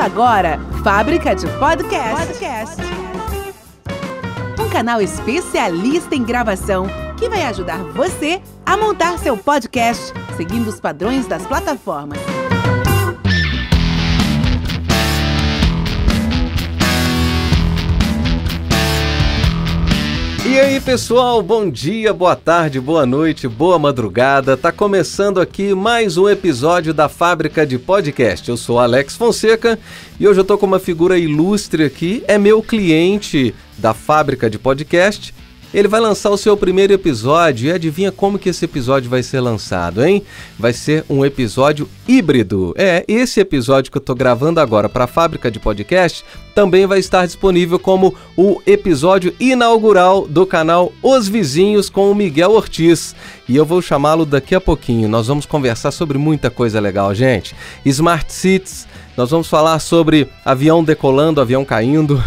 agora, Fábrica de Podcast. Um canal especialista em gravação que vai ajudar você a montar seu podcast seguindo os padrões das plataformas. E aí, pessoal, bom dia, boa tarde, boa noite, boa madrugada. Tá começando aqui mais um episódio da Fábrica de Podcast. Eu sou Alex Fonseca e hoje eu tô com uma figura ilustre aqui, é meu cliente da Fábrica de Podcast. Ele vai lançar o seu primeiro episódio e adivinha como que esse episódio vai ser lançado, hein? Vai ser um episódio híbrido. Esse episódio que eu tô gravando agora para a Fábrica de Podcast também vai estar disponível como o episódio inaugural do canal Os Vizinhos com o Miguel Ortiz. E eu vou chamá-lo daqui a pouquinho. Nós vamos conversar sobre muita coisa legal, gente. Smart Cities, nós vamos falar sobre avião decolando, avião caindo.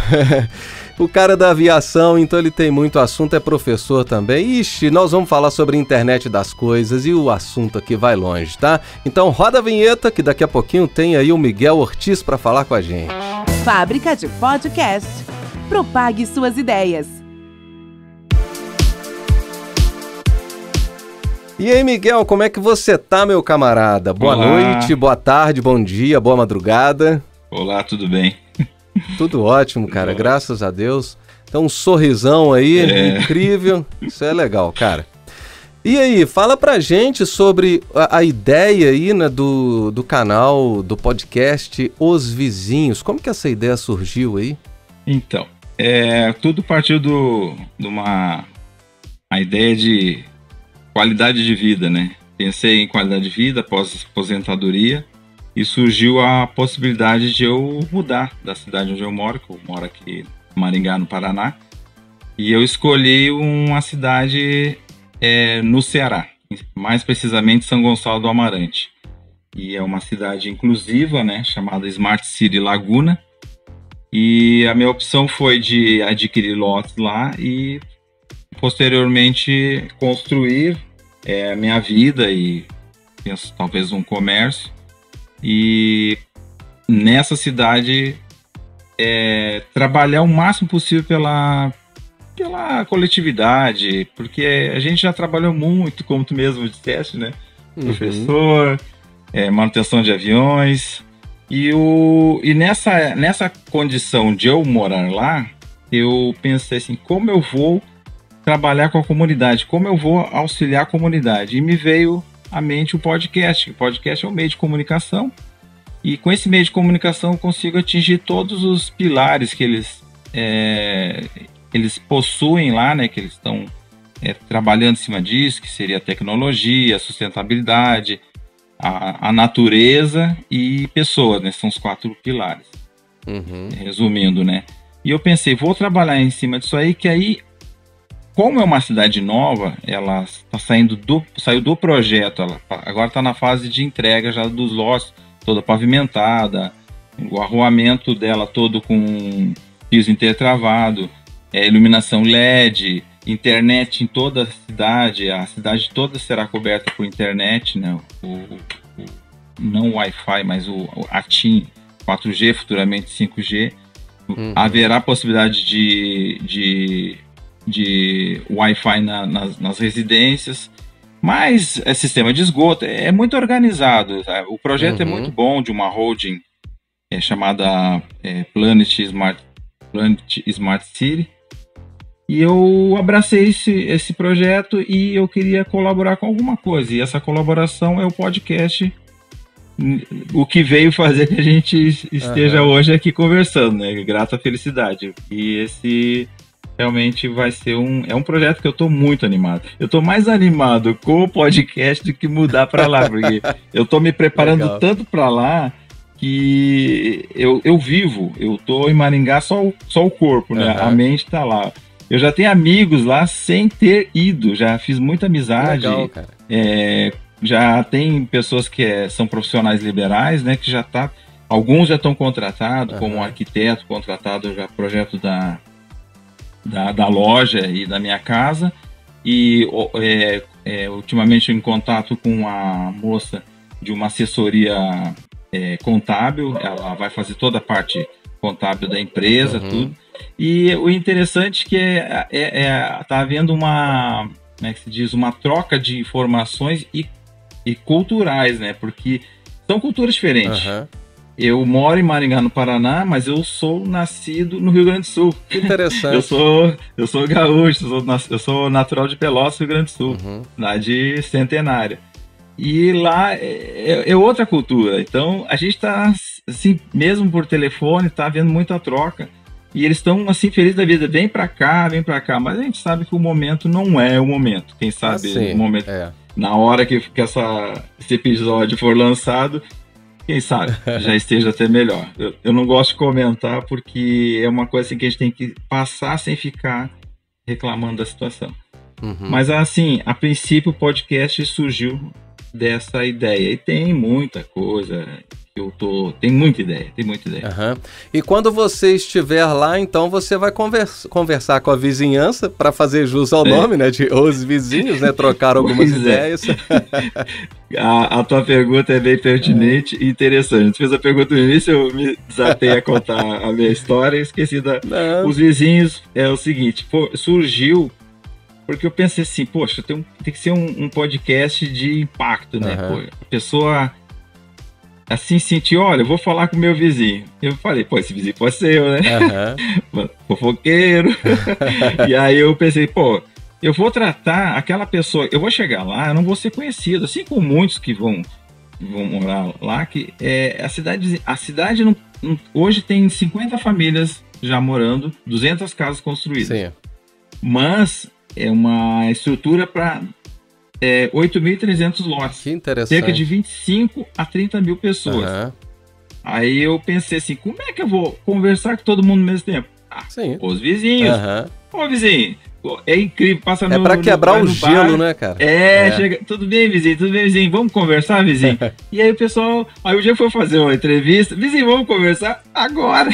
O cara da aviação, então ele tem muito assunto, é professor também. Ixi, nós vamos falar sobre a internet das coisas e o assunto aqui vai longe, tá? Então roda a vinheta que daqui a pouquinho tem aí o Miguel Ortiz para falar com a gente. Fábrica de Podcast. Propague suas ideias. E aí, Miguel, como é que você tá, meu camarada? Boa noite, boa tarde, bom dia, boa madrugada. Olá, tudo bem? Tudo ótimo, cara, graças a Deus. Então, um sorrisão aí, incrível. Isso é legal, cara. E aí, fala pra gente sobre a ideia aí, né, do canal, do podcast Os Vizinhos. Como que essa ideia surgiu aí? Então, tudo partiu de uma ideia de qualidade de vida, né? Pensei em qualidade de vida após aposentadoria. E surgiu a possibilidade de eu mudar da cidade onde eu moro, que eu moro aqui em Maringá, no Paraná. E eu escolhi uma cidade no Ceará, mais precisamente São Gonçalo do Amarante. E é uma cidade inclusiva, né, chamada Smart City Laguna. E a minha opção foi de adquirir lotes lá e posteriormente construir a minha vida e penso talvez um comércio. E nessa cidade trabalhar o máximo possível pela coletividade, porque a gente já trabalhou muito, como tu mesmo disseste, né? Professor, manutenção de aviões, e nessa condição de eu morar lá, eu pensei assim, como eu vou trabalhar com a comunidade, como eu vou auxiliar a comunidade, e me veio à mente o podcast. O podcast é um meio de comunicação e com esse meio de comunicação eu consigo atingir todos os pilares que eles possuem lá, né? Que eles estão trabalhando em cima disso, que seria a tecnologia, a sustentabilidade, a natureza e pessoas, né? São os 4 pilares. Resumindo, né? E eu pensei, vou trabalhar em cima disso aí, que aí, como é uma cidade nova, ela está saiu do projeto, ela agora está na fase de entrega já dos lotes, toda pavimentada, o arruamento dela todo com piso intertravado, iluminação LED, internet em toda a cidade toda será coberta por internet, né? Não Wi-Fi, mas a TIM 4G, futuramente 5G. Haverá possibilidade de Wi-Fi nas residências, mas sistema de esgoto, é muito organizado, sabe? O projeto é muito bom, de uma holding chamada Planet Smart City, e eu abracei esse projeto e eu queria colaborar com alguma coisa, e essa colaboração é o podcast, o que veio fazer que a gente esteja hoje aqui conversando, né? Grata felicidade. E esse realmente vai ser um projeto que eu estou muito animado. Eu estou mais animado com o podcast do que mudar para lá, porque eu estou me preparando tanto para lá que eu estou em Maringá só o corpo, né? A mente está lá. Eu já tenho amigos lá sem ter ido, já fiz muita amizade. Legal, cara. Já tem pessoas que são profissionais liberais, né? Que alguns já estão contratados, como um arquiteto contratado já projeto da loja e da minha casa, e ultimamente em contato com uma moça de uma assessoria contábil, ela vai fazer toda a parte contábil da empresa, tudo. E o interessante é que tá havendo uma, como é que se diz, uma troca de informações e culturais, né? Porque são culturas diferentes. Eu moro em Maringá, no Paraná, mas eu sou nascido no Rio Grande do Sul. Que interessante. Eu sou gaúcho, eu sou natural de Pelotas, Rio Grande do Sul, lá de Centenária. E lá é outra cultura. Então, a gente está, assim, mesmo por telefone, está havendo muita troca. E eles estão, assim, felizes da vida. Vem para cá. Mas a gente sabe que o momento não é o momento. Quem sabe o momento... Na hora que esse episódio for lançado, quem sabe já esteja até melhor. Eu não gosto de comentar porque é uma coisa assim, que a gente tem que passar sem ficar reclamando da situação. Mas, assim, a princípio o podcast surgiu dessa ideia. E tem muita coisa tem muita ideia. E quando você estiver lá, então você vai conversar com a vizinhança para fazer jus ao nome, né, de Os Vizinhos, né, trocar algumas ideias. A tua pergunta é bem pertinente e interessante. Tu fez a pergunta no início, eu me desatei a contar a minha história e esqueci Os Vizinhos é o seguinte, surgiu porque eu pensei assim, poxa, tem que ser um podcast de impacto, né? A pessoa assim sentiu, olha, eu vou falar com o meu vizinho. Eu falei, pô, esse vizinho pode ser eu, né? Fofoqueiro. E aí eu pensei, pô, eu vou tratar aquela pessoa, eu vou chegar lá, eu não vou ser conhecido, assim como muitos que vão morar lá, que a cidade não, hoje tem 50 famílias já morando, 200 casas construídas. Sim. Mas é uma estrutura para 8.300 lotes. Que interessante. Cerca de 25 a 30 mil pessoas. Aí eu pensei assim, como é que eu vou conversar com todo mundo ao mesmo tempo? Os vizinhos. Ô, vizinho, é incrível, passa no... É pra quebrar o gelo, né, cara? Chega, tudo bem, vizinho, vamos conversar, vizinho? E aí o pessoal, aí o dia foi fazer uma entrevista, vizinho, vamos conversar agora.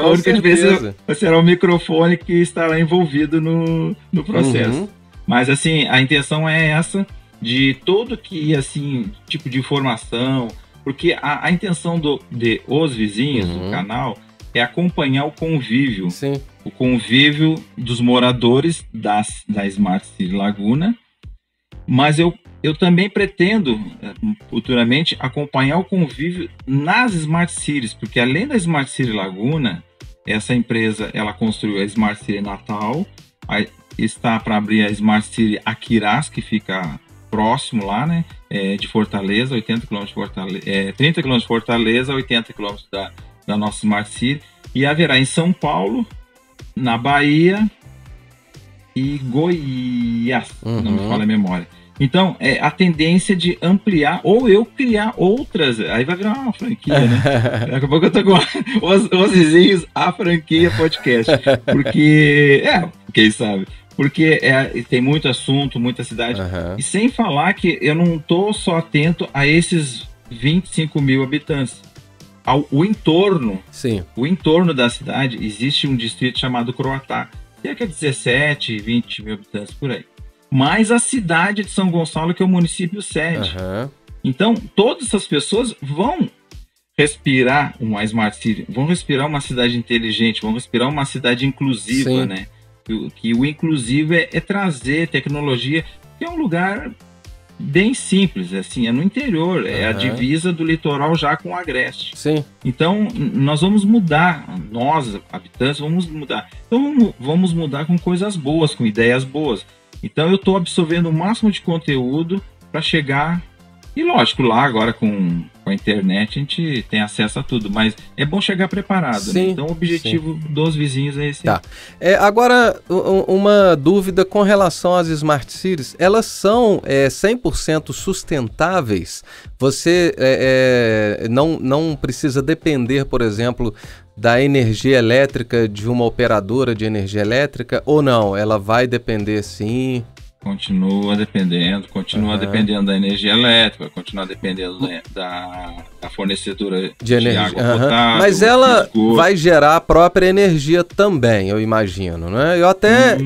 A única diferença será o microfone que estará envolvido no processo. Mas, assim, a intenção é essa, de todo que, assim, tipo de informação, porque a intenção de Os Vizinhos, do canal, é acompanhar o convívio. Sim. O convívio dos moradores da Smart City Laguna, mas eu também pretendo, futuramente, acompanhar o convívio nas Smart Cities, porque além da Smart City Laguna, essa empresa, ela construiu a Smart City Natal, está para abrir a Smart City Aquirás, que fica próximo lá, né, de Fortaleza, 80 km de Fortaleza, 30 km de Fortaleza, 80 km da nossa Smart City, e haverá em São Paulo, na Bahia e Goiás, não me falha a memória. Então, a tendência de ampliar, ou eu criar outras, aí vai virar uma franquia, né? Daqui a pouco eu tô com os vizinhos, a franquia podcast, porque, quem sabe? Porque tem muito assunto, muita cidade, e sem falar que eu não tô só atento a esses 25 mil habitantes. O entorno, o entorno da cidade, existe um distrito chamado Croatá, cerca de 17, 20 mil habitantes por aí. Mais a cidade de São Gonçalo, que é o município sede. Então, todas essas pessoas vão respirar uma Smart City, vão respirar uma cidade inteligente, vão respirar uma cidade inclusiva, né? Que o inclusivo é trazer tecnologia, que é um lugar bem simples, assim, é no interior, é a divisa do litoral já com o Agreste. Então, nós vamos mudar, nós, habitantes, vamos mudar. Então, vamos mudar com coisas boas, com ideias boas. Então, eu estou absorvendo o máximo de conteúdo para chegar... E, lógico, lá agora com a internet a gente tem acesso a tudo, mas é bom chegar preparado, né? Então, o objetivo dos vizinhos é esse. Agora, uma dúvida com relação às Smart Cities. Elas são 100% sustentáveis? Você não precisa depender, por exemplo, da energia elétrica de uma operadora de energia elétrica ou não? Ela vai depender sim? Continua dependendo da energia elétrica, continua dependendo da fornecedora de água potável. Mas ela vai gerar a própria energia também, eu imagino, né?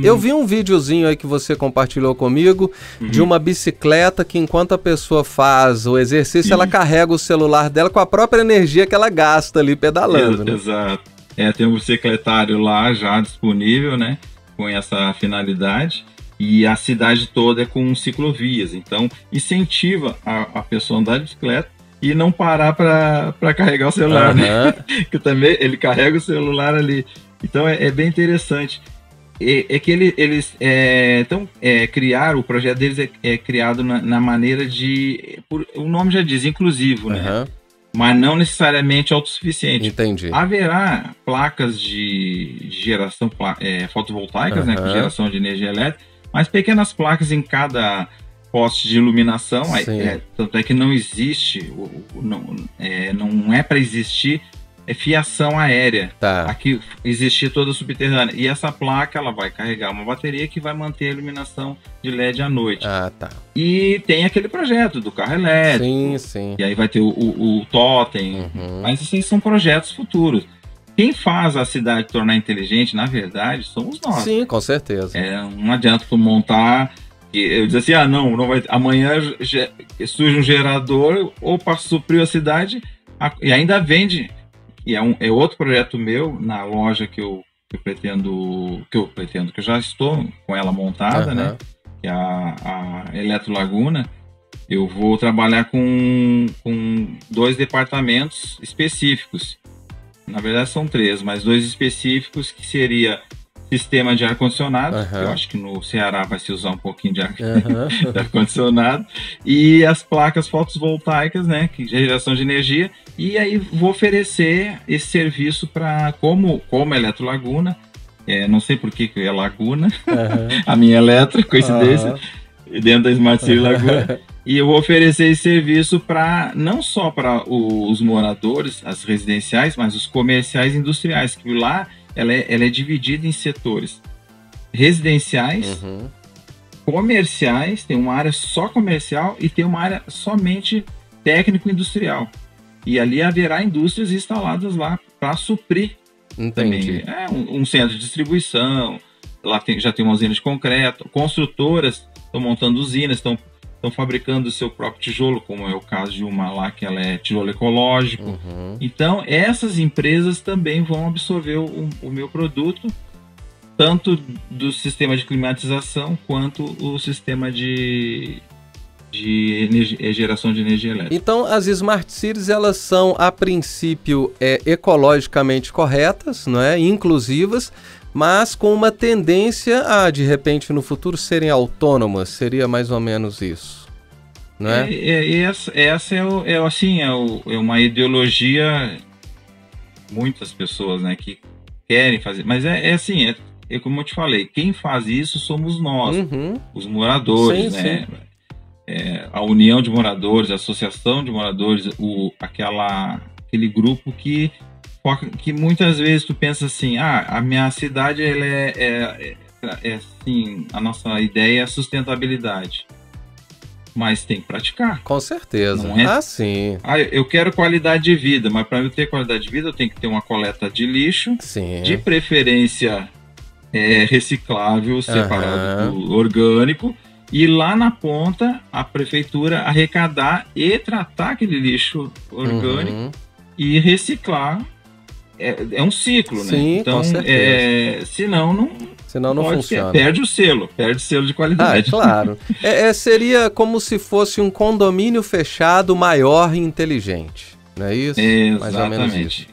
Eu vi um videozinho aí que você compartilhou comigo de uma bicicleta que enquanto a pessoa faz o exercício, ela carrega o celular dela com a própria energia que ela gasta ali pedalando. Exato. Tem um bicicletário lá já disponível, né? Com essa finalidade. E a cidade toda é com ciclovias, então incentiva a pessoa a andar de bicicleta e não parar para carregar o celular, né? Que também ele carrega o celular ali. Então é bem interessante. Que eles criaram, o projeto deles é criado na maneira de, o nome já diz, inclusivo, né? Mas não necessariamente autossuficiente. Entendi. Haverá placas de geração fotovoltaicas, né, com geração de energia elétrica, mas pequenas placas em cada poste de iluminação, tanto é que não existe, não é para existir fiação aérea. Aqui existia toda subterrânea. E essa placa ela vai carregar uma bateria que vai manter a iluminação de LED à noite. E tem aquele projeto do carro elétrico. Sim. E aí vai ter o totem. Mas esses são projetos futuros. Quem faz a cidade tornar inteligente, na verdade, somos nós. Sim, com certeza. Não adianta tu montar... Eu disse assim, não vai... Amanhã surge um gerador ou para suprir a cidade e ainda vende. E é outro projeto meu na loja que eu já estou com ela montada, né? Que é a Eletro Laguna. Eu vou trabalhar com 2 departamentos específicos. Na verdade são 3, mas 2 específicos, que seria sistema de ar-condicionado, eu acho que no Ceará vai se usar um pouquinho de ar-condicionado, e as placas fotovoltaicas, né, que geração de energia, e aí vou oferecer esse serviço para, como Eletro Laguna, não sei por que é Laguna, a minha Eletro, coincidência, dentro da Smart City Laguna. E eu vou oferecer esse serviço não só para os moradores, as residenciais, mas os comerciais e industriais, que lá ela é dividida em setores residenciais, comerciais, tem uma área só comercial e tem uma área somente técnico-industrial. E ali haverá indústrias instaladas lá para suprir. Entendi. Também. Um centro de distribuição, lá já tem uma usina de concreto, construtoras estão montando usinas, estão fabricando o seu próprio tijolo, como é o caso de uma lá que ela é tijolo ecológico. Então, essas empresas também vão absorver o meu produto, tanto do sistema de climatização quanto o sistema de geração de energia elétrica. Então, as Smart Cities, elas são, a princípio, ecologicamente corretas, não é? Inclusivas, mas com uma tendência a, de repente, no futuro, serem autônomas. Seria mais ou menos isso, não é? Essa é uma ideologia, muitas pessoas, né, que querem fazer, mas assim, como eu te falei, quem faz isso somos nós, os moradores, sim, né? A união de moradores, a associação de moradores, aquele grupo que muitas vezes tu pensa assim, a minha cidade ela assim, a nossa ideia é a sustentabilidade, mas tem que praticar. Com certeza. Não é? Sim. Eu quero qualidade de vida, mas para eu ter qualidade de vida eu tenho que ter uma coleta de lixo, de preferência reciclável, separado do orgânico, e lá na ponta a prefeitura arrecadar e tratar aquele lixo orgânico e reciclar. É um ciclo, né? Então, senão não funciona. Perde o selo de qualidade. Claro. Seria como se fosse um condomínio fechado maior e inteligente, não é isso? Exatamente. Mais ou menos isso.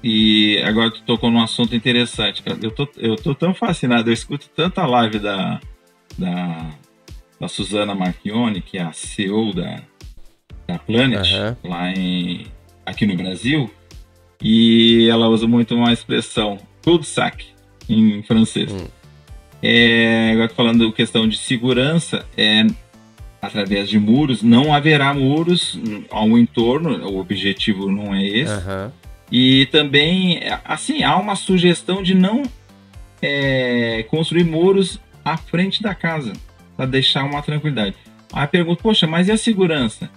E agora tu tocou num assunto interessante, cara. Eu tô tão fascinado, eu escuto tanta live da Suzana Marchione, que é a CEO da Planet, aqui no Brasil. E ela usa muito uma expressão cul-de-sac em francês. Agora falando questão de segurança, através de muros, não haverá muros ao entorno, o objetivo não é esse. E também, assim, há uma sugestão de não construir muros à frente da casa. deixar uma tranquilidade. Aí pergunto, poxa, mas e a segurança?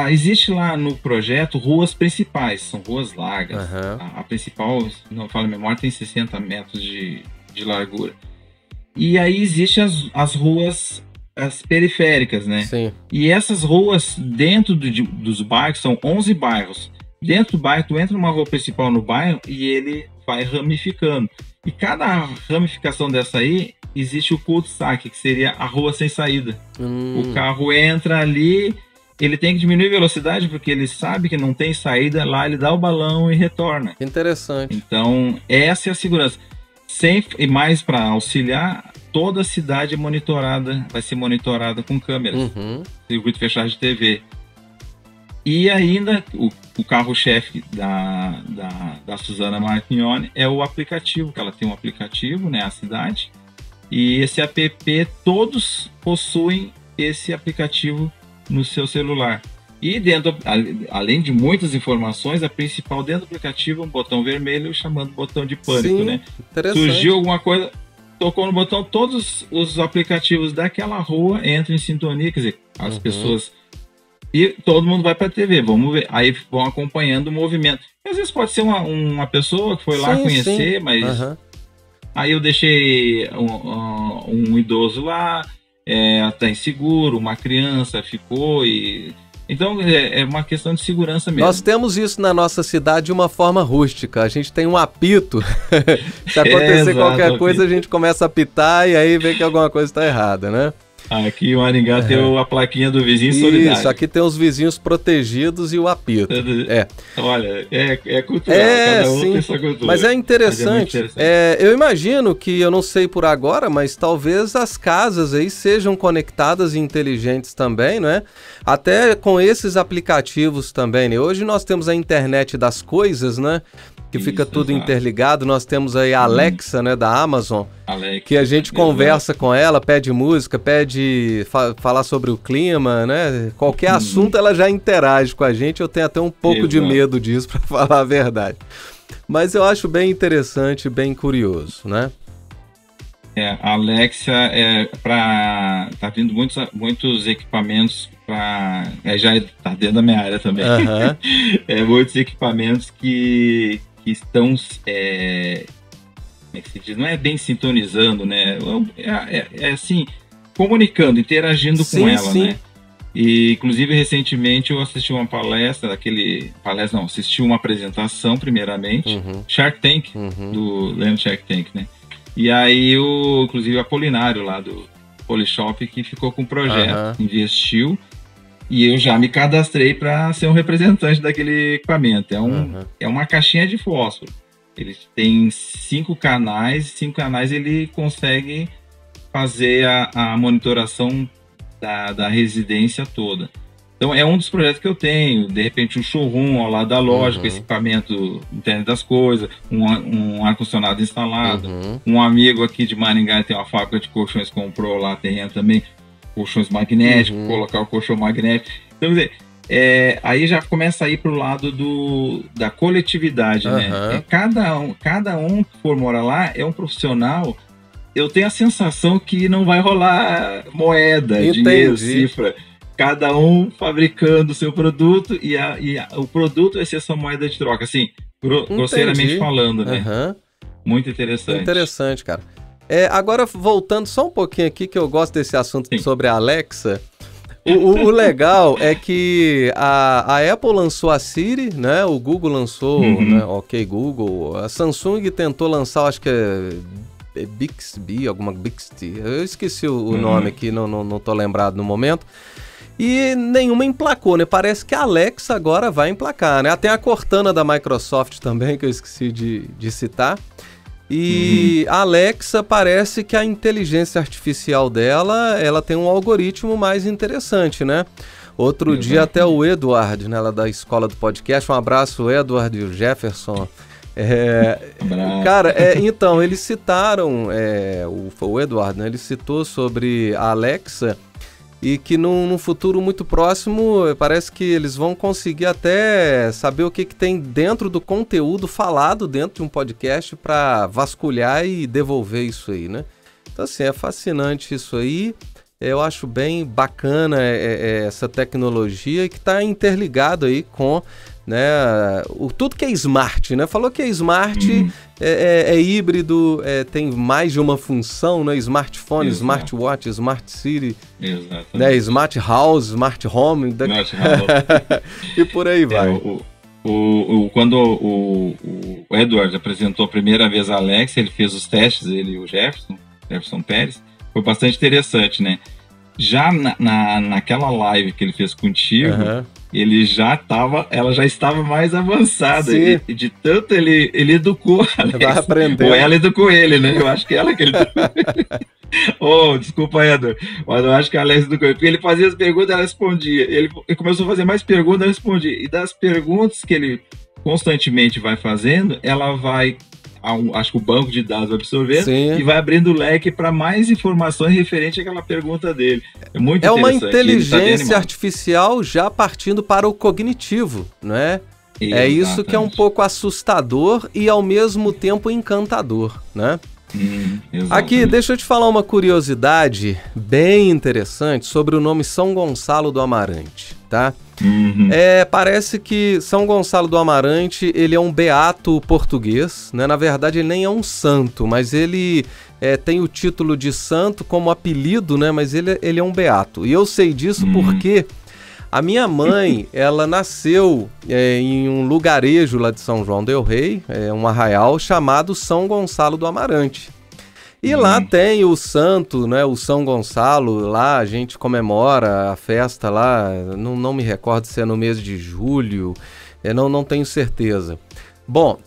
Existe lá no projeto ruas principais, são ruas largas. A principal, se não falo a memória, tem 60 metros de largura. E aí existem as ruas, as periféricas, né? Sim. E essas ruas, dentro dos bairros, são 11 bairros. Dentro do bairro, tu entra numa rua principal no bairro e ele vai ramificando. E cada ramificação dessa aí, existe o cul-de-sac, que seria a rua sem saída. O carro entra ali, ele tem que diminuir a velocidade porque ele sabe que não tem saída, lá ele dá o balão e retorna. Interessante. Então, essa é a segurança. E mais para auxiliar, toda a cidade é monitorada, vai ser monitorada com câmeras. Circuito fechado de TV. E ainda, o carro-chefe da Suzana Marchignoni é o aplicativo, que ela tem um aplicativo, né, a cidade. E esse app, todos possuem esse aplicativo no seu celular. E dentro, além de muitas informações, a principal dentro do aplicativo é um botão vermelho chamando botão de pânico. Sim, né? Surgiu alguma coisa, tocou no botão, todos os aplicativos daquela rua entram em sintonia, quer dizer, as pessoas... E todo mundo vai para a TV, vamos ver. Aí vão acompanhando o movimento. E às vezes pode ser uma pessoa que foi lá conhecer, mas... Aí eu deixei um idoso lá, tá inseguro, uma criança ficou e... Então é uma questão de segurança mesmo. Nós temos isso na nossa cidade de uma forma rústica. A gente tem um apito. Se acontecer qualquer coisa, a gente começa a apitar e aí vê que alguma coisa está errada, né? Aqui em Maringá tem a plaquinha do vizinho solidário. Isso, aqui tem os vizinhos protegidos e o apito. Olha, é cultural, cada um tem essa cultura. Mas é interessante. Eu imagino que, eu não sei por agora, mas talvez as casas aí sejam conectadas e inteligentes também, não é? Até com esses aplicativos também, né? Hoje nós temos a internet das coisas, né? Que fica tudo interligado. Nós temos aí a Alexa, né, da Amazon, que a gente conversa com ela, pede música, pede falar sobre o clima, né? Qualquer assunto ela já interage com a gente. Eu tenho até um pouco de medo disso, para falar a verdade. Mas eu acho bem interessante, bem curioso, né? A Alexa tá vindo muitos equipamentos já tá dentro da minha área também. Muitos equipamentos que estão, como é que se diz? Não é bem sintonizando, né? Assim, comunicando, interagindo com ela, né? E, inclusive, recentemente eu assisti uma palestra, assisti uma apresentação, primeiramente, Shark Tank, lembra Shark Tank, né? E aí, inclusive, o Apolinário lá do Polishop, que ficou com o projeto, investiu. E eu já me cadastrei para ser um representante daquele equipamento. É uma caixinha de fósforo. Ele tem 5 canais. 5 canais ele consegue fazer a monitoração da residência toda. Então é um dos projetos que eu tenho. De repente um showroom ao lado da loja, com esse equipamento internet das coisas, um ar-condicionado instalado. Um amigo aqui de Maringá tem uma fábrica de colchões, comprou lá terreno também. Colchões magnéticos, colocar o colchão magnético. Então, quer dizer, aí já começa a ir para o lado da coletividade, né? Cada um que for morar lá é um profissional. Eu tenho a sensação que não vai rolar moeda, dinheiro, cifra. Cada um fabricando o seu produto e o produto vai ser essa moeda de troca, assim, grosseiramente falando, né? Muito interessante. Interessante, cara. Agora, voltando só um pouquinho aqui, que eu gosto desse assunto sobre a Alexa. O legal é que a Apple lançou a Siri, né? O Google lançou, né? Ok Google. A Samsung tentou lançar, acho que é Bixby, Bixby. Eu esqueci o nome aqui, não tô lembrado no momento. E nenhuma emplacou, né? Parece que a Alexa agora vai emplacar, né? Tem a Cortana da Microsoft também, que eu esqueci de citar. E a Alexa, parece que a inteligência artificial dela, ela tem um algoritmo mais interessante, né? Outro dia até o Edward, né, lá da escola do podcast, um abraço, Edward e o Jefferson. Cara, então, eles citaram, o Edward, né, ele citou sobre a Alexa, e que num futuro muito próximo, parece que eles vão conseguir até saber o que tem dentro do conteúdo falado dentro de um podcast para vasculhar e devolver isso aí, né? Então, assim, é fascinante isso aí. Eu acho bem bacana essa tecnologia que está interligado aí com, né, tudo que é smart, né? Falou que é smart, é híbrido, tem mais de uma função, né? Smartphone, Exato. smartwatch, smart city, Exatamente. né? Smart house, smart home, Smart house. e por aí vai. Quando o Edward apresentou a primeira vez a Alexa, ele fez os testes, ele e o Jefferson Pérez, foi bastante interessante, né? Já naquela live que ele fez contigo, ela já estava mais avançada. E de tanto ele educou a Alexa. Vai aprender. Ou ela educou ele, né? Eu acho que ela que ele educou. Desculpa, Edward. Mas eu acho que a Alexa educou ele. Porque ele fazia as perguntas e ela respondia. Ele começou a fazer mais perguntas e ela respondia. E das perguntas que ele constantemente vai fazendo, ela vai... acho que o banco de dados vai absorver e vai abrindo o leque para mais informações referente àquela pergunta dele. É muito interessante. É uma inteligência artificial já partindo para o cognitivo, não é? Exatamente. É isso que é um pouco assustador e ao mesmo tempo encantador, né? Aqui, deixa eu te falar uma curiosidade bem interessante sobre o nome São Gonçalo do Amarante, tá? Parece que São Gonçalo do Amarante, ele é um beato português, né? Na verdade, ele nem é um santo, mas ele tem o título de santo como apelido, né? Mas ele é um beato. E eu sei disso porque a minha mãe, ela nasceu em um lugarejo lá de São João del Rei, um arraial chamado São Gonçalo do Amarante. E lá tem o santo, né, o São Gonçalo, lá a gente comemora a festa lá, não me recordo se é no mês de julho, não tenho certeza. Bom,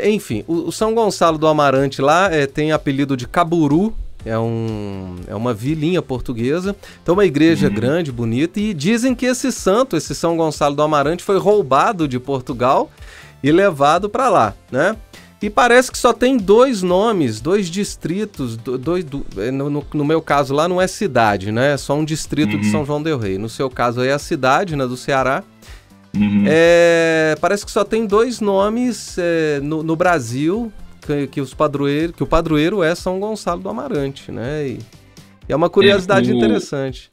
enfim, o São Gonçalo do Amarante lá tem apelido de Caburu, é uma vilinha portuguesa, então uma igreja grande, bonita, e dizem que esse santo, esse São Gonçalo do Amarante, foi roubado de Portugal e levado para lá, né? E parece que só tem 2 nomes, 2 distritos, no meu caso lá não é cidade, né? É só um distrito de São João del Rei. No seu caso aí é a cidade, né, do Ceará. Parece que só tem 2 nomes no Brasil que o padroeiro é São Gonçalo do Amarante, né? E é uma curiosidade interessante.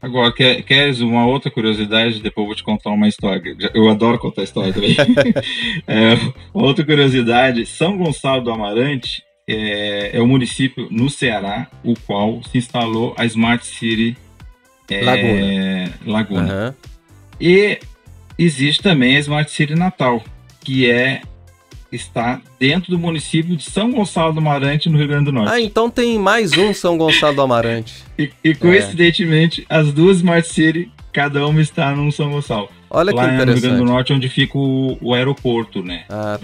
Agora, queres uma outra curiosidade? Depois eu vou te contar uma história. Eu adoro contar história também. Outra curiosidade, São Gonçalo do Amarante é um município no Ceará, o qual se instalou a Smart City Laguna. E existe também a Smart City Natal, que está dentro do município de São Gonçalo do Amarante, no Rio Grande do Norte. Então tem mais um São Gonçalo do Amarante. E coincidentemente, as 2 Smart City, cada uma está num São Gonçalo. Olha lá que interessante. No Rio Grande do Norte, onde fica o aeroporto, né? Tá.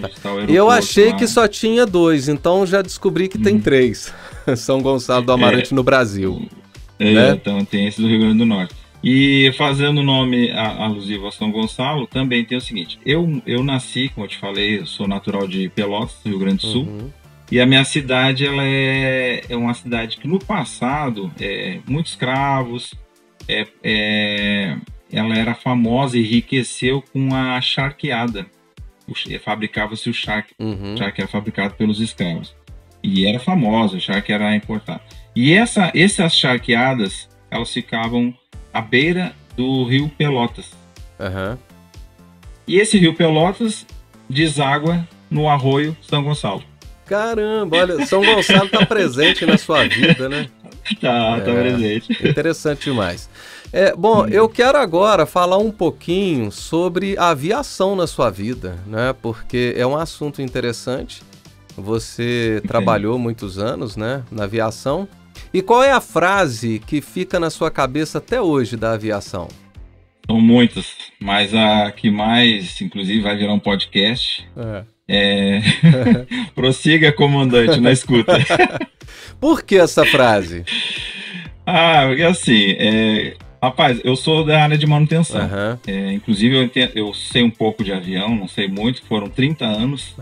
Eu achei que só tinha 2, então já descobri que tem 3. São Gonçalo do Amarante no Brasil. Né? Então tem esse do Rio Grande do Norte. E fazendo o nome alusivo a São Gonçalo, também tem o seguinte, eu nasci, como eu te falei, eu sou natural de Pelotas, Rio Grande do Sul, e a minha cidade, ela é uma cidade que no passado, muitos escravos, ela era famosa e enriqueceu com a charqueada, fabricava-se o charque, o charque era fabricado pelos escravos, e era famosa, o charque era importado. E essas charqueadas, elas ficavam à beira do rio Pelotas. E esse rio Pelotas deságua no arroio São Gonçalo. Caramba, olha, São Gonçalo está presente na sua vida, né? Tá presente. Interessante demais. Bom, eu quero agora falar um pouquinho sobre a aviação na sua vida, né? Porque é um assunto interessante. Você trabalhou muitos anos, né, na aviação. E qual é a frase que fica na sua cabeça até hoje da aviação? São muitas, mas a que mais, inclusive, vai virar um podcast prossiga, comandante, na escuta. Por que essa frase? Porque assim, rapaz, eu sou da área de manutenção. Inclusive, eu sei um pouco de avião, não sei muito, foram 30 anos.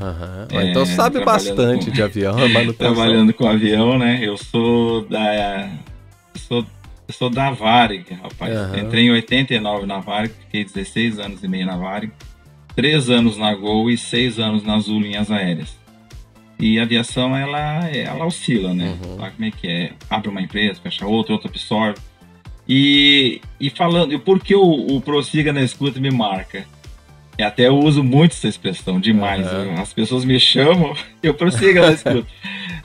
Então sabe bastante de avião, manutenção. Trabalhando com avião, né? Eu sou da Varig, rapaz. Entrei em 89 na Varig, fiquei 16 anos e meio na Varig, 3 anos na Gol e 6 anos nas Azul Linhas Aéreas. E a aviação, ela oscila, né? Sabe como é que é? Abre uma empresa, fecha outra absorve. E falando, por que o prossiga na escuta me marca? E até eu uso muito essa expressão, demais. As pessoas me chamam, eu prossiga na escuta.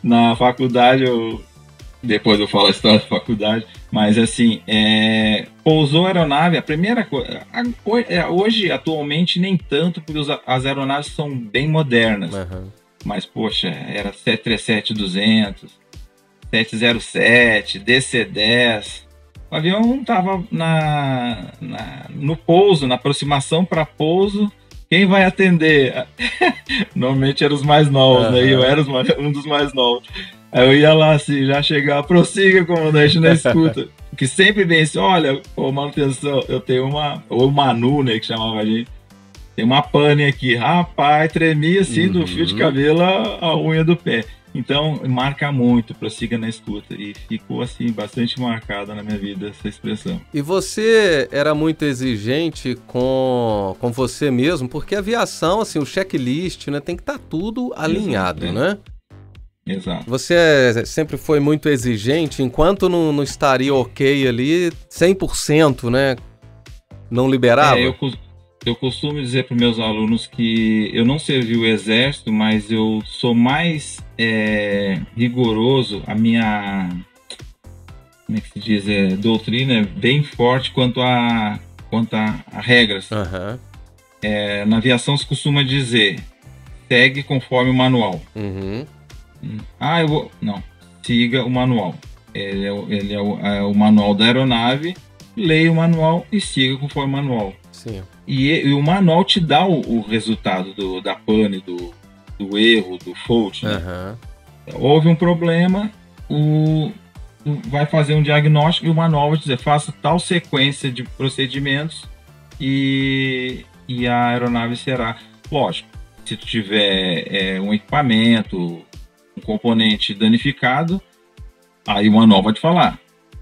Na faculdade, depois eu falo a história da faculdade, mas assim, pousou a aeronave, a primeira coisa, hoje, atualmente, nem tanto, porque as aeronaves são bem modernas. Mas, poxa, era 737-200, 707, DC-10. O avião estava no pouso, na aproximação para pouso. Quem vai atender? Normalmente eram os mais novos, né? E eu era um dos mais novos. Aí eu ia lá, assim, já chegar, prossiga, comandante, na escuta. Que sempre vem assim, olha, manutenção, eu tenho ou Manu, né, que chamava a gente. Tem uma pane aqui. Rapaz, tremia assim do fio de cabelo à unha do pé. Então, marca muito, prossiga na escuta. E ficou, assim, bastante marcada na minha vida essa expressão. E você era muito exigente com você mesmo? Porque a aviação, assim, o checklist, né, tem que estar tudo alinhado, né? Exato. Você sempre foi muito exigente, enquanto não estaria ok ali, 100%, né? Não liberava? Eu costumo dizer para os meus alunos que eu não servi o exército, mas eu sou mais rigoroso. A minha, como é que se diz, doutrina é bem forte quanto a regras. Na aviação se costuma dizer, segue conforme o manual. Não, siga o manual. Ele é o manual da aeronave, leia o manual e siga conforme o manual. Sim. E o manual te dá o resultado da pane, do erro, do fault. Né? Houve um problema, vai fazer um diagnóstico e o manual vai dizer, faça tal sequência de procedimentos e a aeronave será. Lógico, se tu tiver um equipamento, um componente danificado, aí o manual vai te falar,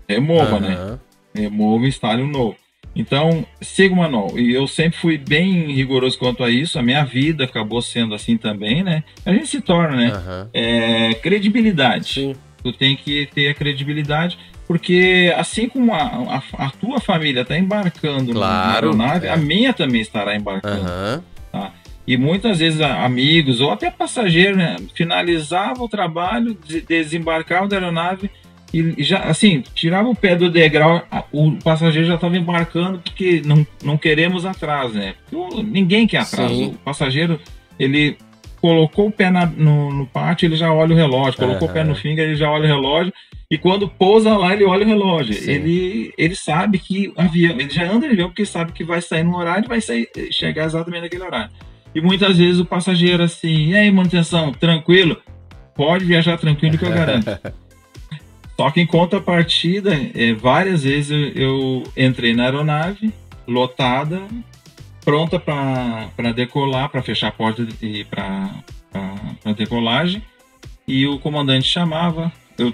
remova, né? Remova e instale um novo. Então, siga o manual. E eu sempre fui bem rigoroso quanto a isso. A minha vida acabou sendo assim também, né? A gente se torna, né? Credibilidade. Sim. Tu tem que ter a credibilidade, porque assim como a tua família está embarcando na aeronave, a minha também estará embarcando. Tá? E muitas vezes amigos ou até passageiros, né, finalizavam o trabalho, desembarcavam da aeronave e já, assim, tirava o pé do degrau, o passageiro já estava embarcando, porque não queremos atraso, né? Porque ninguém quer atraso. Sim. O passageiro, ele colocou o pé no pátio, ele já olha o relógio. Colocou o pé no finger, ele já olha o relógio. E quando pousa lá, ele olha o relógio. Ele sabe que o avião, ele já anda de avião porque sabe que vai sair no horário e vai chegar exatamente naquele horário. E muitas vezes o passageiro assim, e aí, manutenção, tranquilo? Pode viajar tranquilo que eu garanto. Só que em contrapartida, várias vezes eu entrei na aeronave, lotada, pronta para decolar, para fechar a porta e para decolagem, e o comandante chamava, eu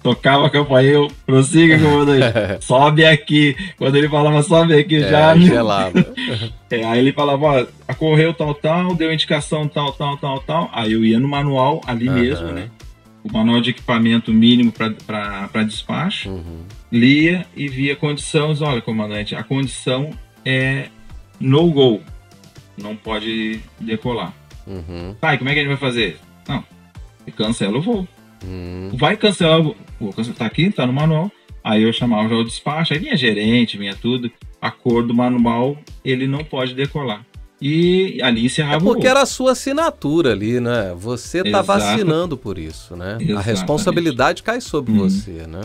tocava a campainha, eu prossiga, comandante, sobe aqui. Quando ele falava sobe aqui, já me gelava. Aí ele falava, ó, correu tal, deu indicação tal, aí eu ia no manual ali mesmo, né? O manual de equipamento mínimo para despacho, lia e via condições. Olha, comandante, a condição é no go, não pode decolar. Tá, e como é que a gente vai fazer? Não, cancela o voo. Vai cancelar o voo, tá aqui, tá no manual. Aí eu chamava já o despacho, aí vinha gerente, vinha tudo. A cor do manual, ele não pode decolar. E ali encerrava o voo. Porque era a sua assinatura ali, né? Você estava assinando por isso, né? Exatamente. A responsabilidade cai sobre você, né?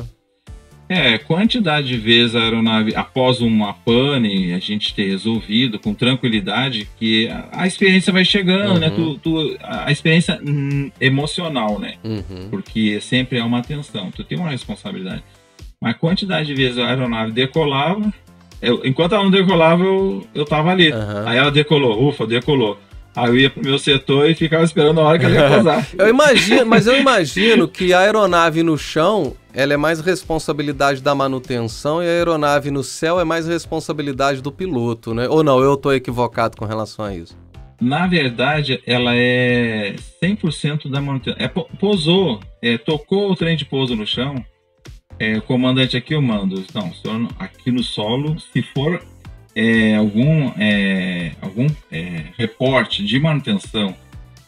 Quantidade de vezes a aeronave, após uma pane, a gente ter resolvido com tranquilidade, que a experiência vai chegando, né? A experiência emocional, né? Porque sempre é uma tensão, tu tem uma responsabilidade. Mas quantidade de vezes a aeronave decolava, enquanto ela não decolava, eu tava ali. Aí ela decolou, ufa, decolou. Aí eu ia pro meu setor e ficava esperando a hora que ela ia pousar. eu imagino que a aeronave no chão, ela é mais responsabilidade da manutenção e a aeronave no céu é mais responsabilidade do piloto, né? Ou não, eu tô equivocado com relação a isso? Na verdade, ela é 100% da manutenção. Pousou, tocou o trem de pouso no chão, o comandante aqui eu mando. Não, senhor, aqui no solo, se for algum reporte de manutenção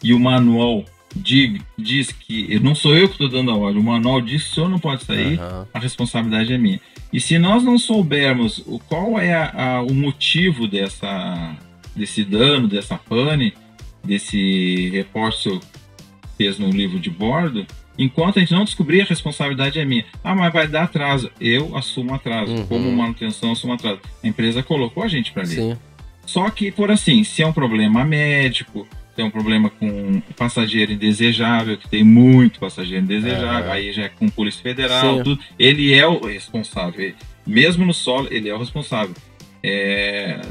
e o manual diz que, não sou eu que estou dando a ordem, o manual diz que o senhor não pode sair, a responsabilidade é minha. E se nós não soubermos qual é o motivo desse dano, dessa pane, desse reporte que o senhor fez no livro de bordo, enquanto a gente não descobrir, a responsabilidade é minha. Mas vai dar atraso. Eu assumo atraso. Como manutenção, assumo atraso. A empresa colocou a gente para ali. Sim. Só que, por assim, se é um problema médico, se é um problema com passageiro indesejável, que tem muito passageiro indesejável, aí já é com Polícia Federal, tudo, ele é o responsável. Mesmo no solo, ele é o responsável.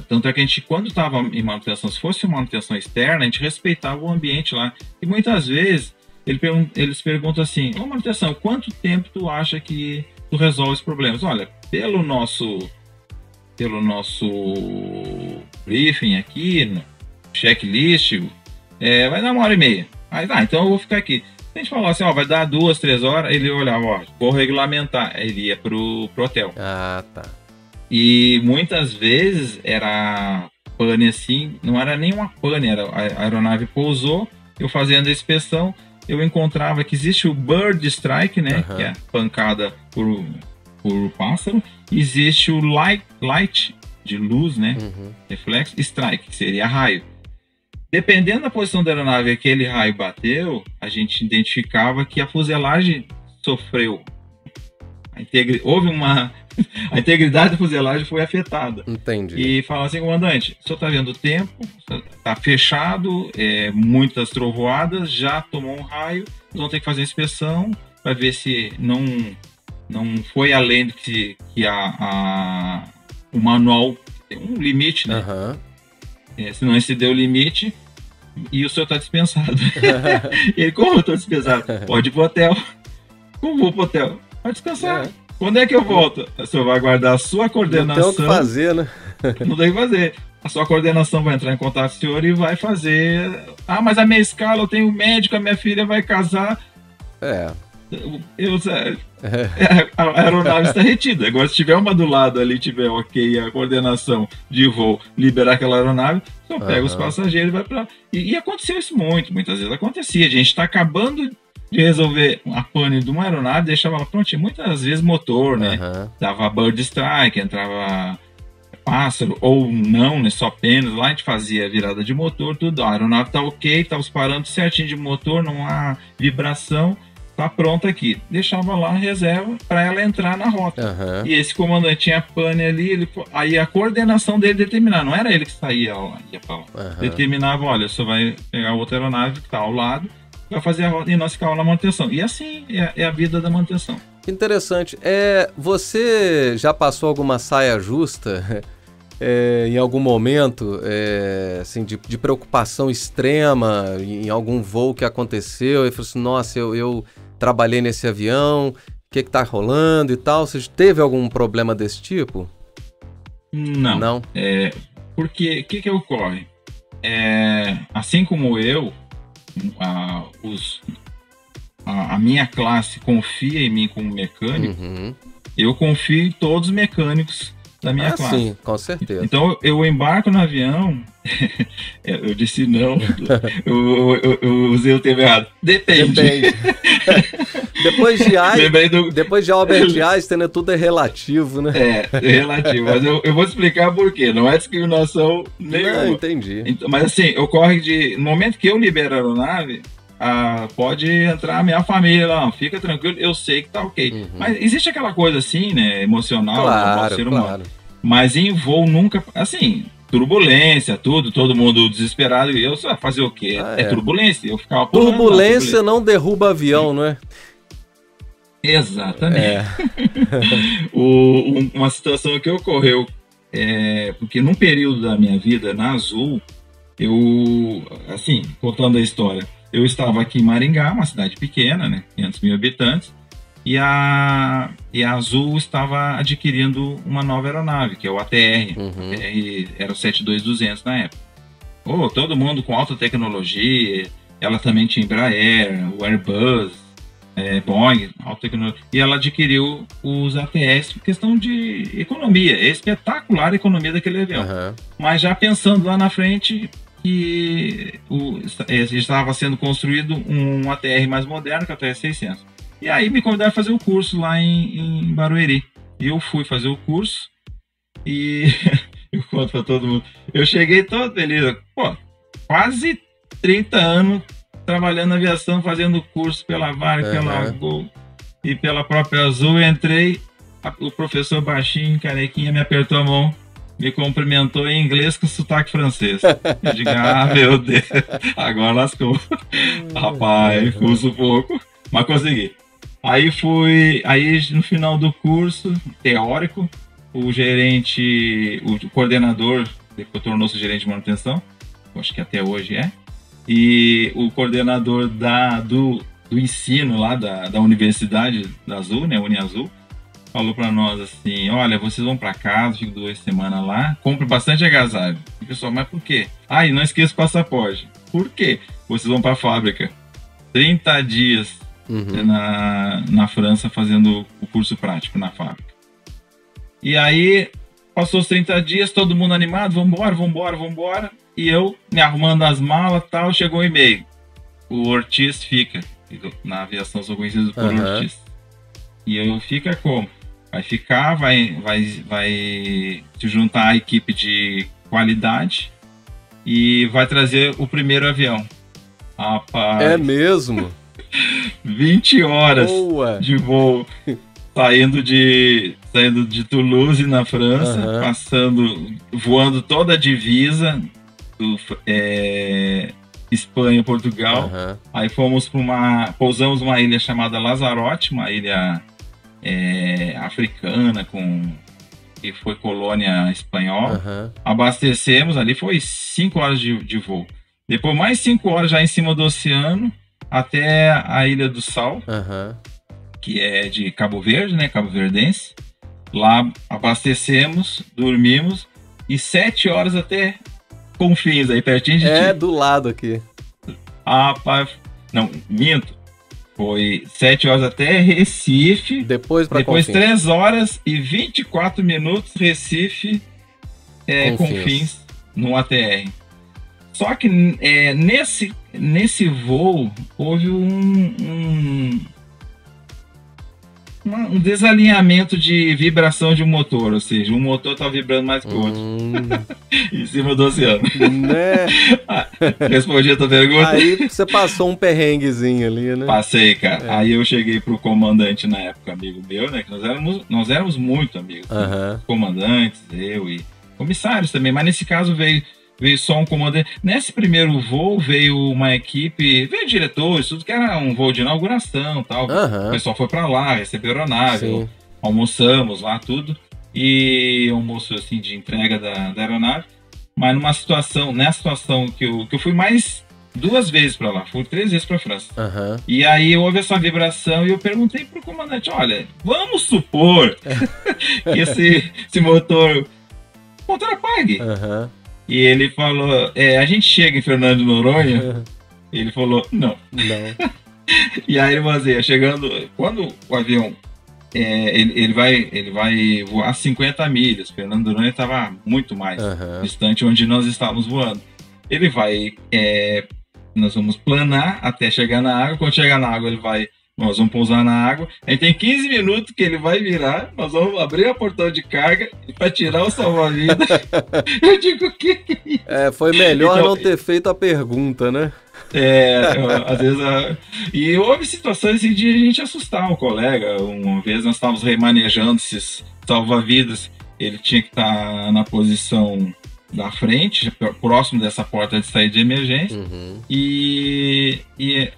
Tanto é que a gente, quando estava em manutenção, se fosse uma manutenção externa, a gente respeitava o ambiente lá. E muitas vezes eles perguntam assim: ô manutenção, quanto tempo tu acha que tu resolve os problemas? Olha, pelo nosso briefing aqui, no checklist, vai dar 1h30. Aí então eu vou ficar aqui. A gente falou assim, vai dar 2, 3 horas, ele olhava, vou regulamentar. Ele ia pro hotel. Ah, tá. E muitas vezes era pane assim, não era nem uma pane, a aeronave pousou, eu fazendo a inspeção, eu encontrava que existe o bird strike, né, que é pancada por pássaro, existe o light de luz, né, reflexo, strike, que seria raio. Dependendo da posição da aeronave que aquele raio bateu, a gente identificava que a fuselagem sofreu. Houve a integridade da fuselagem foi afetada. Entendi. E fala assim, comandante, o senhor está vendo o tempo, está fechado, muitas trovoadas, já tomou um raio, nós vamos ter que fazer a inspeção para ver se não foi além do que o manual tem um limite, né? Se não excedeu o limite, e o senhor está dispensado. Ele, como eu estou dispensado? Pode ir pro hotel. Como vou pro hotel? Vai descansar. Quando é que eu volto? O senhor vai guardar a sua coordenação. Não tem o que fazer, né? Não tem o que fazer. A sua coordenação vai entrar em contato com o senhor e vai fazer. Mas a minha escala, eu tenho médico, a minha filha vai casar. A aeronave está retida. Agora, se tiver uma do lado ali, tiver ok, a coordenação de voo, liberar aquela aeronave, só pega os passageiros e vai para lá. E aconteceu isso muitas vezes acontecia. A gente está acabando de resolver a pane de uma aeronave, deixava ela prontinha. Muitas vezes motor, né? Dava bird strike, entrava pássaro, ou não, né? Só pênis. Lá a gente fazia virada de motor, tudo. A aeronave tá ok, tá os parâmetros certinho de motor, não há vibração. Tá pronta aqui. Deixava lá a reserva para ela entrar na rota. E esse comandante tinha pane ali, aí a coordenação dele determinava, não era ele que saía, ia pra lá. Determinava, olha, você vai pegar outra aeronave que tá ao lado, vai fazer a rota e nós ficávamos na manutenção. E assim é a vida da manutenção. Interessante. Você já passou alguma saia justa em algum momento assim, de preocupação extrema em algum voo que aconteceu e falou assim, nossa, eu trabalhei nesse avião, o que tá rolando e tal? Você teve algum problema desse tipo? Não. Porque o que ocorre? Assim como eu, a minha classe confia em mim como mecânico, eu confio em todos os mecânicos da minha classe. Sim, com certeza. Então eu embarco no avião, eu disse não, eu usei o termo errado. Depende. Depois de Albert Einstein, tudo é relativo, né? É relativo, mas eu vou te explicar por quê. Não é discriminação nenhuma. Não, entendi. Então, mas assim, ocorre no momento que eu libero a aeronave, pode entrar a minha família lá, fica tranquilo, eu sei que tá ok. Mas existe aquela coisa assim, né, emocional do ser humano. Claro. Mas em voo nunca, assim, turbulência, todo mundo desesperado, e eu só fazer o quê? Turbulência, eu ficava turbulência não derruba avião, não é? Exatamente. Uma situação que ocorreu, porque num período da minha vida, na Azul, assim, contando a história, eu estava aqui em Maringá, uma cidade pequena, né, 500 mil habitantes, e a Azul estava adquirindo uma nova aeronave, que é o ATR. ATR era o 72200 na época. Todo mundo com alta tecnologia, ela também tinha Embraer, o Airbus, Boeing, alta tecnologia, e ela adquiriu os ATS por questão de economia. É espetacular a economia daquele avião. Mas já pensando lá na frente que estava sendo construído um ATR mais moderno, que é o ATR 600. E aí me convidaram a fazer o curso lá em Barueri. E eu fui fazer o curso e eu conto para todo mundo. Eu cheguei todo feliz. Pô, quase 30 anos trabalhando na aviação, fazendo curso pela Varig, pela Gol e pela própria Azul. Eu entrei, o professor baixinho, carequinha, me apertou a mão, me cumprimentou em inglês com sotaque francês. Eu digo, meu Deus, agora lascou. Rapaz, fuso pouco, mas consegui. Aí no final do curso teórico, o gerente, o coordenador, depois tornou-se gerente de manutenção, acho que até hoje e o coordenador do ensino lá da Universidade da Azul, né, Uniazul, falou para nós assim, olha, vocês vão para casa, ficam 2 semanas lá, compre bastante agasalho. E o pessoal, mas por quê? E não esqueça o passaporte. Por quê? Vocês vão para a fábrica. 30 dias na França fazendo o curso prático na fábrica. E aí, passou os 30 dias, todo mundo animado, vambora. E eu, me arrumando as malas e tal, chegou um e-mail. O Ortiz fica. Na aviação sou conhecido por Ortiz. E eu, fica como? Vai ficar, vai se juntar à equipe de qualidade e vai trazer o primeiro avião. Rapaz. É mesmo? 20 horas de voo. Saindo de Toulouse, na França, voando toda a divisa do Espanha, Portugal. Aí pousamos numa ilha chamada Lanzarote, uma ilha africana que foi colônia espanhola. Abastecemos, ali foi 5 horas de voo. Depois mais 5 horas já em cima do oceano até a Ilha do Sal, que é de Cabo Verde, né, Cabo Verdense. Lá abastecemos, dormimos e 7 horas até Confins, aí pertinho de ti. Do lado aqui. Não, minto. Foi 7 horas até Recife. Depois 3 horas e 24 minutos Recife, Confins, no ATR. Só que nesse voo houve um desalinhamento de vibração de um motor, ou seja, um motor está vibrando mais que o outro em cima do oceano. Né? Respondi a tua pergunta. Aí você passou um perrenguezinho ali, né? Passei, cara. Aí eu cheguei pro comandante na época, amigo meu, né? Que nós éramos muito amigos. Comandantes, eu e comissários também, mas nesse caso veio só um comandante. Nesse primeiro voo veio uma equipe, veio diretores, tudo que era um voo de inauguração e tal. O pessoal foi pra lá, recebeu a aeronave, almoçamos lá, tudo. E almoço assim de entrega da aeronave. Mas nessa situação que eu fui mais 2 vezes pra lá, fui 3 vezes pra França. E aí houve essa vibração e eu perguntei pro comandante, olha, vamos supor que esse motor apague. E ele falou, a gente chega em Fernando de Noronha? Ele falou, não. E aí ele fazia, chegando, quando o avião, ele vai voar 50 milhas, Fernando de Noronha estava muito mais distante onde nós estávamos voando. Ele vai, nós vamos planar até chegar na água, quando chegar na água nós vamos pousar na água, a gente tem 15 minutos que ele vai virar, nós vamos abrir a portão de carga para tirar o salva-vidas. Eu digo, o que é isso? Foi melhor então, não ter feito a pergunta, né? Às vezes... E houve situações assim, de a gente assustar um colega. Uma vez nós estávamos remanejando esses salva-vidas, ele tinha que estar na posição da frente, próximo dessa porta de saída de emergência, e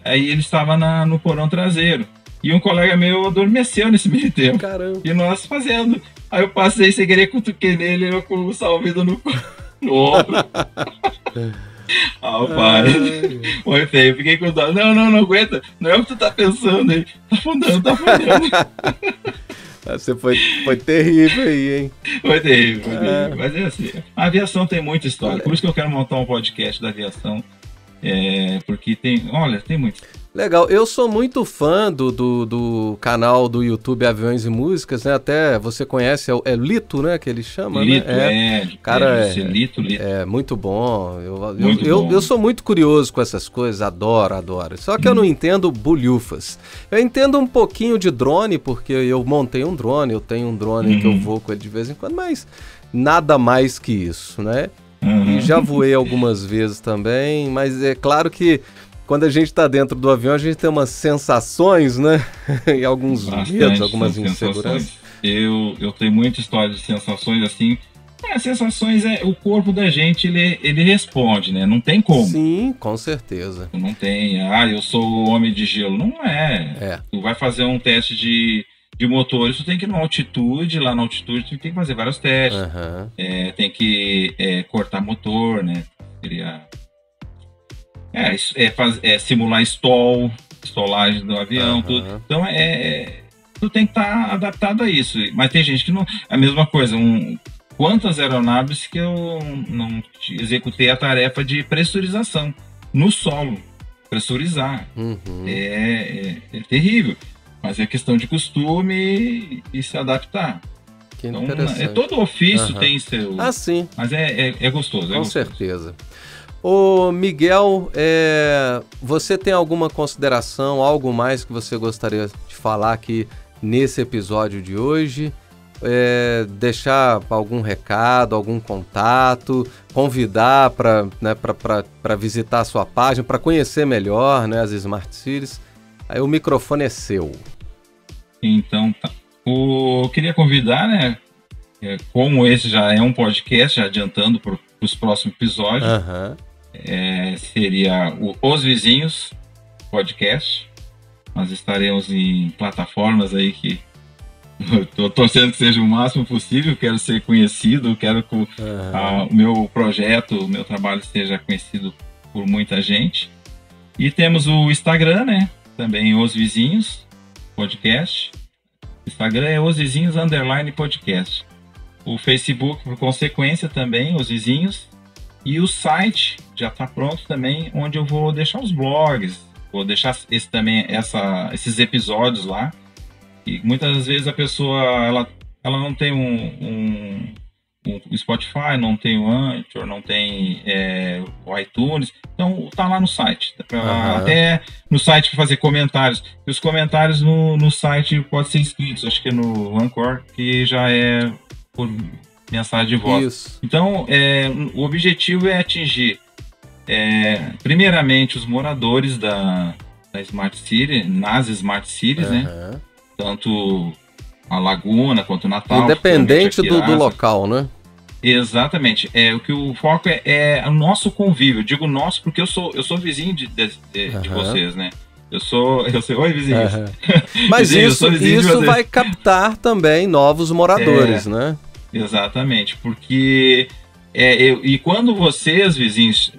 aí ele estava no porão traseiro. E um colega meu adormeceu nesse meio tempo. Caramba. E nós fazendo. Aí eu passei sem querer, cutuquei nele, eu com o salva-vida no ombro. Pai. Foi feio, eu fiquei com dó. Não aguenta. Não é o que tu tá pensando aí. Tá afundando. Você foi terrível aí, hein? Foi terrível. Mas é assim, a aviação tem muita história. Por isso que eu quero montar um podcast da aviação. Porque tem muito. Legal, eu sou muito fã do canal do YouTube Aviões e Músicas, né? Até você conhece, é Lito, né? Que ele chama, Lito, né? Cara, Lito. É muito bom. Eu sou muito curioso com essas coisas, adoro. Só que eu não entendo bulhufas. Eu entendo um pouquinho de drone, porque eu montei um drone, eu tenho um drone que eu vou com ele de vez em quando, mas nada mais que isso, né? E já voei algumas vezes também, mas é claro que quando a gente está dentro do avião, a gente tem umas sensações, né? E alguns medos, algumas inseguranças. Eu tenho muita história de sensações assim. Sensações o corpo da gente, ele responde, né? Não tem como. Sim, com certeza. Não tem, eu sou o homem de gelo. Não é. Tu vai fazer um teste de motores, tu tem que ir na altitude, lá na altitude tu tem que fazer vários testes. Tem que cortar motor, né? Seria... simular stallagem do avião, tudo. Então, tu tem que estar adaptado a isso. Mas tem gente que não... A mesma coisa, quantas aeronaves que eu não executei a tarefa de pressurização no solo. Pressurizar. É terrível. Mas é questão de costume e se adaptar. Que interessante. Então, todo ofício tem seu... sim. Mas é gostoso. Com certeza. Ô Miguel, você tem alguma consideração, algo mais que você gostaria de falar aqui nesse episódio de hoje? Deixar algum recado, algum contato, convidar para visitar a sua página, para conhecer melhor, né, as Smart Cities. Aí o microfone é seu. Então, tá. Eu queria convidar, né, como esse já é um podcast, já adiantando para os próximos episódios, seria o Os Vizinhos Podcast. Nós estaremos em plataformas aí que estou torcendo que seja o máximo possível, quero ser conhecido, quero que o meu projeto, o meu trabalho seja conhecido por muita gente. E temos o Instagram, né, também Os Vizinhos Podcast. O Instagram é Os Vizinhos _podcast. O Facebook, por consequência, também, Os Vizinhos. E o site já está pronto também, onde eu vou deixar os blogs, vou deixar esses episódios lá. E muitas vezes a pessoa ela não tem um Spotify, não tem o Anchor, não tem o iTunes, então tá lá no site. Até no site fazer comentários. E os comentários no site podem ser escritos, acho que é no Anchor, que já é por mensagem de voz. Isso. Então, o objetivo é atingir, primeiramente, os moradores da Smart City, nas Smart Cities, né? Tanto a Laguna quanto o Natal. Independente do local, né? Exatamente. O foco é o nosso convívio. Eu digo nosso porque eu sou vizinho de vocês, né? Eu sou... Oi, vizinhos. Mas isso vai captar também novos moradores, né? Exatamente, porque e quando vocês, vizinhos,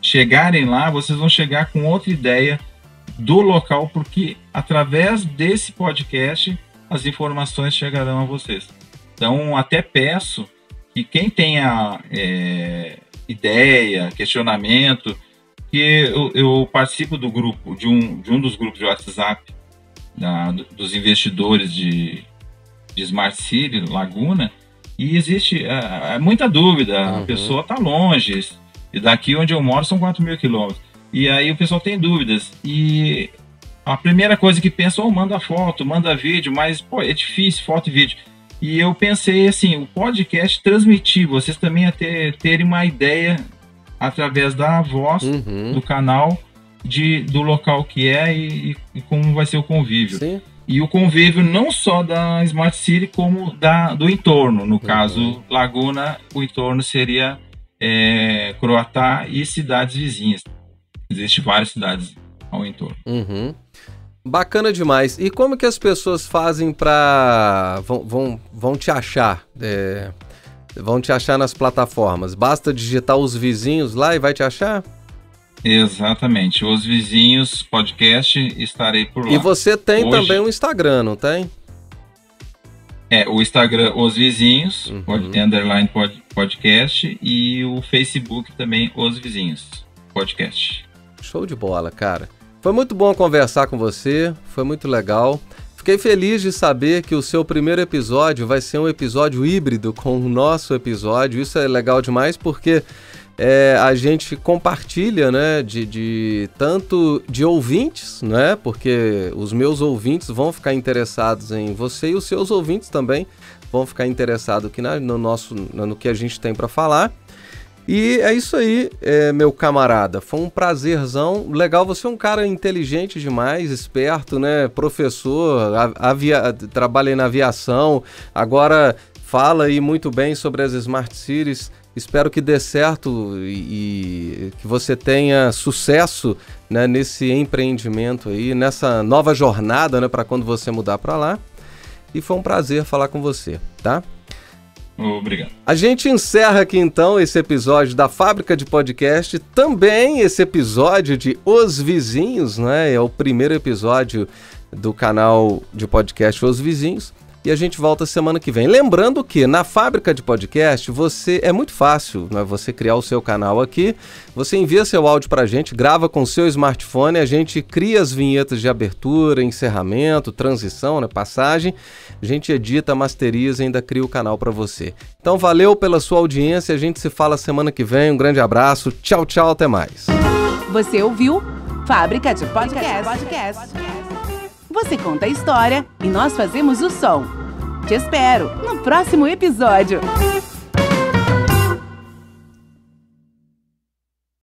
chegarem lá, vocês vão chegar com outra ideia do local, porque através desse podcast as informações chegarão a vocês. Então, até peço que quem tenha ideia, questionamento, que eu participo do grupo, de um dos grupos de WhatsApp dos investidores de Smart City, Laguna, e existe muita dúvida, a pessoa está longe, e daqui onde eu moro são 4.000 quilômetros, e aí o pessoal tem dúvidas, e a primeira coisa que pensa, manda foto, manda vídeo, mas é difícil, foto e vídeo. E eu pensei assim, o podcast transmitir, vocês também a terem uma ideia através da voz do canal, do local que e como vai ser o convívio. Sim. E o convívio não só da Smart City, como do entorno. No caso, Laguna, o entorno seria Croatá e cidades vizinhas. Existem várias cidades ao entorno. Bacana demais. E como que as pessoas fazem para... vão te achar? Vão te achar nas plataformas? Basta digitar Os Vizinhos lá e vai te achar? Exatamente. Os Vizinhos Podcast, estarei por lá. E você tem também um Instagram, não tem? O Instagram Os Vizinhos, _podcast, e o Facebook também Os Vizinhos. podcast. Show de bola, cara. Foi muito bom conversar com você, foi muito legal. Fiquei feliz de saber que o seu primeiro episódio vai ser um episódio híbrido com o nosso episódio. Isso é legal demais porque a gente compartilha, né, tanto de ouvintes, né, porque os meus ouvintes vão ficar interessados em você e os seus ouvintes também vão ficar interessados aqui no que a gente tem para falar. E é isso aí, meu camarada, foi um prazerzão, legal, você é um cara inteligente demais, esperto, né, professor, trabalha na aviação, agora fala aí muito bem sobre as Smart Cities, espero que dê certo e que você tenha sucesso, né, nesse empreendimento aí, nessa nova jornada, né, para quando você mudar para lá, e foi um prazer falar com você, tá? Obrigado. A gente encerra aqui então esse episódio da Fábrica de Podcast, também esse episódio de Os Vizinhos, né? É o primeiro episódio do canal de podcast Os Vizinhos. E a gente volta semana que vem. Lembrando que na Fábrica de Podcast é muito fácil, né, você criar o seu canal aqui. Você envia seu áudio pra gente, grava com o seu smartphone, a gente cria as vinhetas de abertura, encerramento, transição, né, passagem. A gente edita, masteriza e ainda cria o canal para você. Então valeu pela sua audiência, a gente se fala semana que vem. Um grande abraço, tchau, tchau, até mais. Você ouviu Fábrica de Podcast. Você conta a história e nós fazemos o som. Te espero no próximo episódio.